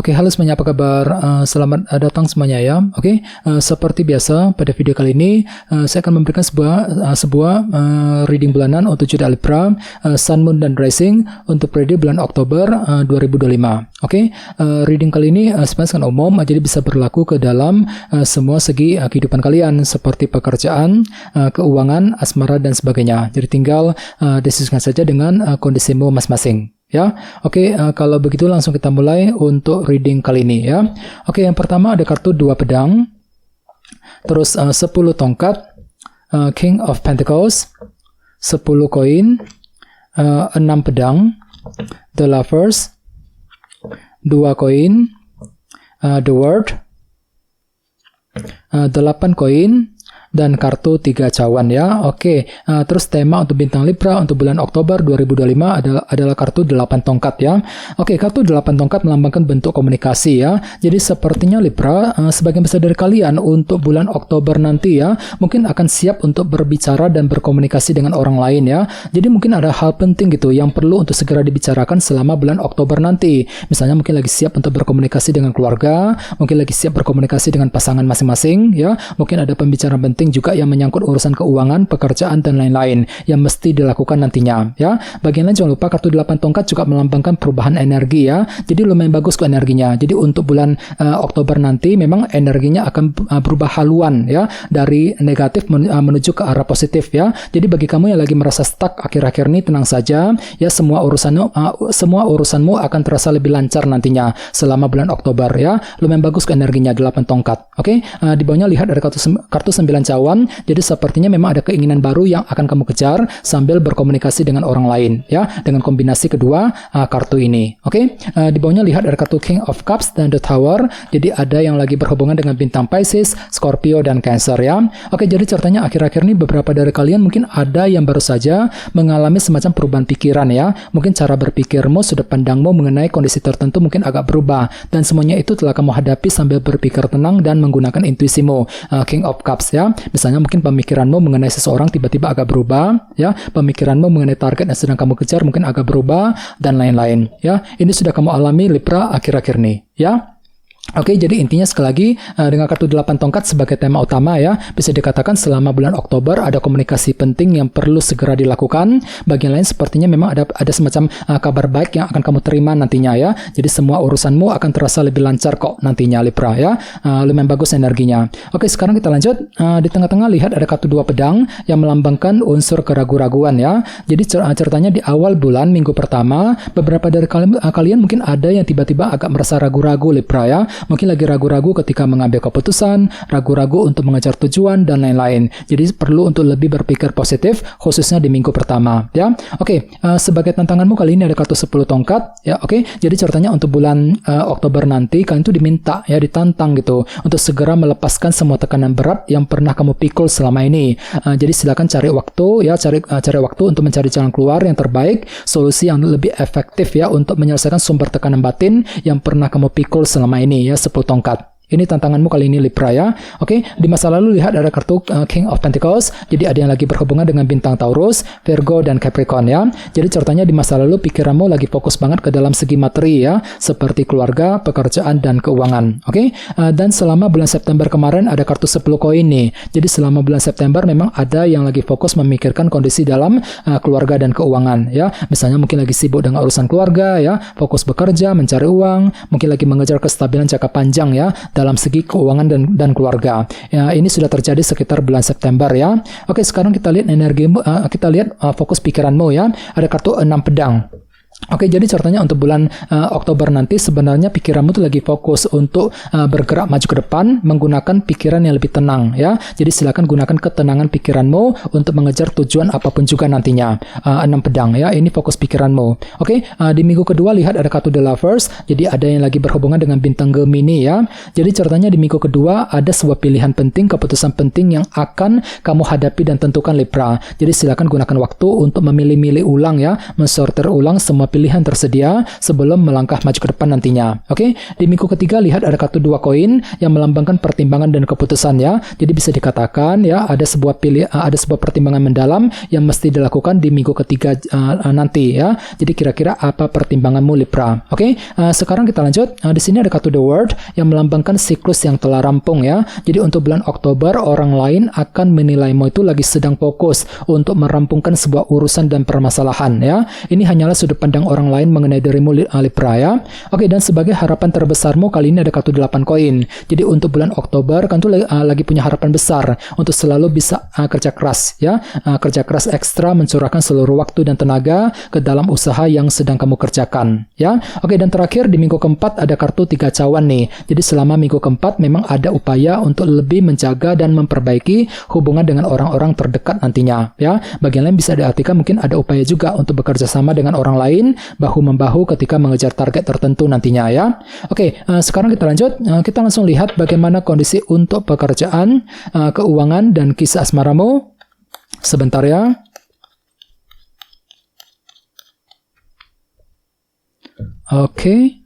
Oke, halo semuanya, apa kabar? Selamat datang semuanya ya. Oke, seperti biasa pada video kali ini saya akan memberikan sebuah reading bulanan untuk zodiak Libra, Sun, Moon, dan Rising untuk periode bulan Oktober 2025. Oke, reading kali ini sebenarnya sangat umum, jadi bisa berlaku ke dalam semua segi kehidupan kalian seperti pekerjaan, keuangan, asmara, dan sebagainya. Jadi tinggal disesuaikan saja dengan kondisimu masing-masing. Ya, oke, kalau begitu langsung kita mulai untuk reading kali ini ya. Oke, yang pertama ada kartu 2 pedang, terus 10 tongkat, King of Pentacles, 10 koin, 6 pedang, The Lovers, 2 koin, The World, 8 koin, dan kartu 3 cawan ya. Oke, terus tema untuk bintang Libra untuk bulan Oktober 2025 adalah kartu 8 tongkat ya. Oke, kartu 8 tongkat melambangkan bentuk komunikasi ya. Jadi sepertinya Libra, sebagian besar dari kalian untuk bulan Oktober nanti ya, mungkin akan siap untuk berbicara dan berkomunikasi dengan orang lain ya. Jadi mungkin ada hal penting gitu yang perlu untuk segera dibicarakan selama bulan Oktober nanti. Misalnya mungkin lagi siap untuk berkomunikasi dengan keluarga, mungkin lagi siap berkomunikasi dengan pasangan masing-masing ya. Mungkin ada pembicaraan penting juga yang menyangkut urusan keuangan, pekerjaan, dan lain-lain yang mesti dilakukan nantinya ya. Bagian lain jangan lupa kartu 8 tongkat juga melambangkan perubahan energi ya. Jadi lumayan bagus kok energinya. Jadi untuk bulan Oktober nanti memang energinya akan berubah haluan ya, dari negatif menuju ke arah positif ya. Jadi bagi kamu yang lagi merasa stuck akhir-akhir ini, tenang saja ya, semua urusanmu akan terasa lebih lancar nantinya selama bulan Oktober ya. Lumayan bagus kok energinya 8 tongkat. Oke, di bawahnya lihat ada kartu 9 cawan, jadi sepertinya memang ada keinginan baru yang akan kamu kejar sambil berkomunikasi dengan orang lain ya, dengan kombinasi kedua kartu ini. Oke, di bawahnya lihat ada kartu King of Cups dan The Tower, jadi ada yang lagi berhubungan dengan bintang Pisces, Scorpio, dan Cancer ya. Oke, jadi ceritanya akhir-akhir ini beberapa dari kalian mungkin ada yang baru saja mengalami semacam perubahan pikiran ya. Mungkin cara berpikirmu, sudut pandangmu mengenai kondisi tertentu mungkin agak berubah, dan semuanya itu telah kamu hadapi sambil berpikir tenang dan menggunakan intuisimu. King of Cups ya. Misalnya mungkin pemikiranmu mengenai seseorang tiba-tiba agak berubah ya, pemikiranmu mengenai target yang sedang kamu kejar mungkin agak berubah, dan lain-lain ya. Ini sudah kamu alami Libra akhir-akhir ini ya. Oke, jadi intinya sekali lagi dengan kartu 8 tongkat sebagai tema utama ya, bisa dikatakan selama bulan Oktober ada komunikasi penting yang perlu segera dilakukan. Bagian lain sepertinya memang ada semacam kabar baik yang akan kamu terima nantinya ya. Jadi semua urusanmu akan terasa lebih lancar kok nantinya Libra ya. Lumayan bagus energinya. Oke, sekarang kita lanjut. Di tengah-tengah lihat ada kartu 2 pedang yang melambangkan unsur keraguan-raguan ya. Jadi ceritanya di awal bulan minggu pertama, beberapa dari kalian mungkin ada yang tiba-tiba agak merasa ragu-ragu Libra ya. Mungkin lagi ragu-ragu ketika mengambil keputusan, ragu-ragu untuk mengejar tujuan, dan lain-lain. Jadi perlu untuk lebih berpikir positif, khususnya di minggu pertama ya. Oke, sebagai tantanganmu kali ini ada kartu 10 tongkat ya. Oke, jadi ceritanya untuk bulan Oktober nanti kalian tuh diminta ya, ditantang gitu untuk segera melepaskan semua tekanan berat yang pernah kamu pikul selama ini. Jadi silakan cari waktu ya, cari waktu untuk mencari jalan keluar yang terbaik, solusi yang lebih efektif ya untuk menyelesaikan sumber tekanan batin yang pernah kamu pikul selama ini ya, 10 tongkat. Ini tantanganmu kali ini Libra ya. Oke, di masa lalu lihat ada kartu King of Pentacles. Jadi ada yang lagi berhubungan dengan bintang Taurus, Virgo, dan Capricorn ya. Jadi ceritanya di masa lalu pikiranmu lagi fokus banget ke dalam segi materi ya, seperti keluarga, pekerjaan, dan keuangan. Oke, dan selama bulan September kemarin ada kartu 10 koin nih. Jadi selama bulan September memang ada yang lagi fokus memikirkan kondisi dalam keluarga dan keuangan ya. Misalnya mungkin lagi sibuk dengan urusan keluarga ya, fokus bekerja, mencari uang, mungkin lagi mengejar kestabilan jangka panjang ya, dalam segi keuangan dan keluarga. Ya, ini sudah terjadi sekitar bulan September ya. Oke, sekarang kita lihat energimu, kita lihat fokus pikiranmu ya. Ada kartu 6 pedang. Oke, jadi ceritanya untuk bulan Oktober nanti sebenarnya pikiranmu tuh lagi fokus untuk bergerak maju ke depan menggunakan pikiran yang lebih tenang ya. Jadi silakan gunakan ketenangan pikiranmu untuk mengejar tujuan apapun juga nantinya. 6 pedang ya, ini fokus pikiranmu. Oke, di minggu kedua lihat ada kartu The Lovers. Jadi ada yang lagi berhubungan dengan bintang Gemini ya. Jadi ceritanya di minggu kedua ada sebuah pilihan penting, keputusan penting yang akan kamu hadapi dan tentukan Libra. Jadi silakan gunakan waktu untuk memilih-milih ulang ya, mensortir ulang semua pilihan tersedia sebelum melangkah maju ke depan nantinya. Oke, di minggu ketiga lihat ada kartu 2 koin yang melambangkan pertimbangan dan keputusan ya. Jadi bisa dikatakan ya ada sebuah pertimbangan mendalam yang mesti dilakukan di minggu ketiga nanti ya. Jadi kira-kira apa pertimbanganmu Libra? Oke, sekarang kita lanjut. Di sini ada kartu The World yang melambangkan siklus yang telah rampung ya. Jadi untuk bulan Oktober orang lain akan menilaimu itu lagi sedang fokus untuk merampungkan sebuah urusan dan permasalahan ya. Ini hanyalah sudut pandang orang lain mengenai dirimu Libra ya. Oke, dan sebagai harapan terbesarmu kali ini ada kartu 8 koin. Jadi untuk bulan Oktober kan tuh lagi punya harapan besar untuk selalu bisa kerja keras ya. Kerja keras ekstra mencurahkan seluruh waktu dan tenaga ke dalam usaha yang sedang kamu kerjakan ya. Oke, dan terakhir di minggu keempat ada kartu 3 cawan nih. Jadi selama minggu keempat memang ada upaya untuk lebih menjaga dan memperbaiki hubungan dengan orang-orang terdekat nantinya ya. Bagian lain bisa diartikan mungkin ada upaya juga untuk bekerja sama dengan orang lain bahu-membahu ketika mengejar target tertentu nantinya ya. Oke, sekarang kita lanjut. Kita langsung lihat bagaimana kondisi untuk pekerjaan, keuangan, dan kisah asmaramu. Sebentar ya. Oke.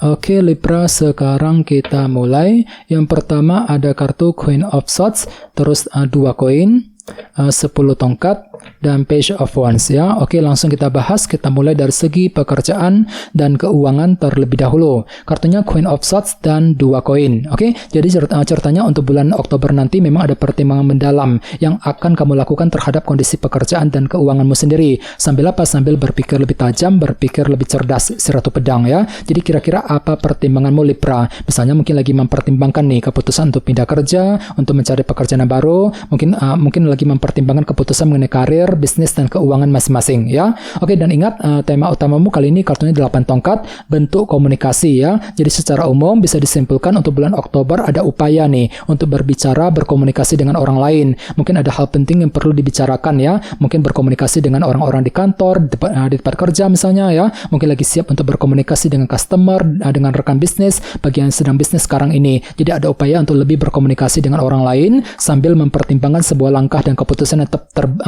Oke Libra, sekarang kita mulai. Yang pertama ada kartu Queen of Swords, terus 2 koin, 10 tongkat, dan Page of Wands ya. Oke, langsung kita bahas. Kita mulai dari segi pekerjaan dan keuangan terlebih dahulu. Kartunya Queen of Swords dan 2 koin. Oke, jadi ceritanya untuk bulan Oktober nanti memang ada pertimbangan mendalam yang akan kamu lakukan terhadap kondisi pekerjaan dan keuanganmu sendiri. Sambil apa? Sambil berpikir lebih tajam, berpikir lebih cerdas, si Ratu Pedang ya. Jadi kira-kira apa pertimbanganmu Libra? Misalnya mungkin lagi mempertimbangkan nih keputusan untuk pindah kerja, untuk mencari pekerjaan yang baru, mungkin lagi mempertimbangkan keputusan mengenai karir, bisnis, dan keuangan masing-masing ya. Oke, dan ingat tema utamamu kali ini kartunya 8 tongkat, bentuk komunikasi ya. Jadi secara umum bisa disimpulkan untuk bulan Oktober ada upaya nih untuk berbicara, berkomunikasi dengan orang lain. Mungkin ada hal penting yang perlu dibicarakan ya. Mungkin berkomunikasi dengan orang-orang di kantor, di tempat kerja misalnya ya. Mungkin lagi siap untuk berkomunikasi dengan customer, dengan rekan bisnis, bagi yang sedang bisnis sekarang ini. Jadi ada upaya untuk lebih berkomunikasi dengan orang lain sambil mempertimbangkan sebuah langkah dan keputusan yang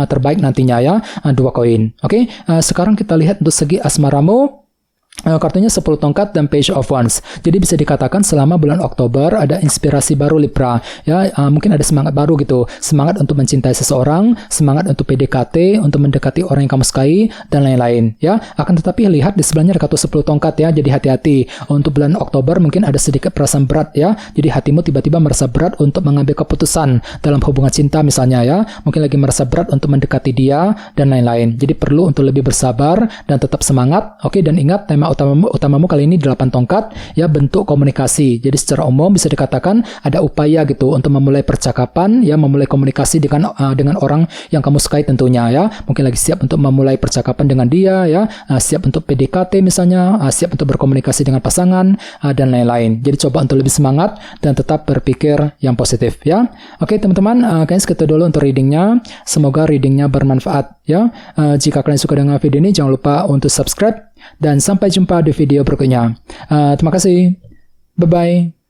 terbaik nantinya ya. 2 koin. Oke, sekarang kita lihat untuk segi asmaramu. Kartunya 10 tongkat dan Page of Wands. Jadi bisa dikatakan selama bulan Oktober ada inspirasi baru Libra ya. Mungkin ada semangat baru gitu, semangat untuk mencintai seseorang, semangat untuk PDKT, untuk mendekati orang yang kamu sukai, dan lain-lain ya. Akan tetapi lihat di sebelahnya ada kartu 10 tongkat ya. Jadi hati-hati untuk bulan Oktober mungkin ada sedikit perasaan berat ya. Jadi hatimu tiba-tiba merasa berat untuk mengambil keputusan dalam hubungan cinta misalnya ya. Mungkin lagi merasa berat untuk mendekati dia dan lain-lain. Jadi perlu untuk lebih bersabar dan tetap semangat. Oke, dan ingat tema utamamu kali ini 8 tongkat ya, bentuk komunikasi. Jadi secara umum bisa dikatakan ada upaya gitu untuk memulai percakapan ya, memulai komunikasi dengan orang yang kamu sukai tentunya ya. Mungkin lagi siap untuk memulai percakapan dengan dia ya, siap untuk PDKT misalnya, siap untuk berkomunikasi dengan pasangan dan lain-lain. Jadi coba untuk lebih semangat dan tetap berpikir yang positif ya. Oke teman-teman, kayaknya segitu dulu untuk readingnya. Semoga readingnya bermanfaat ya. Jika kalian suka dengan video ini jangan lupa untuk subscribe. Dan sampai jumpa di video berikutnya. Terima kasih. Bye-bye.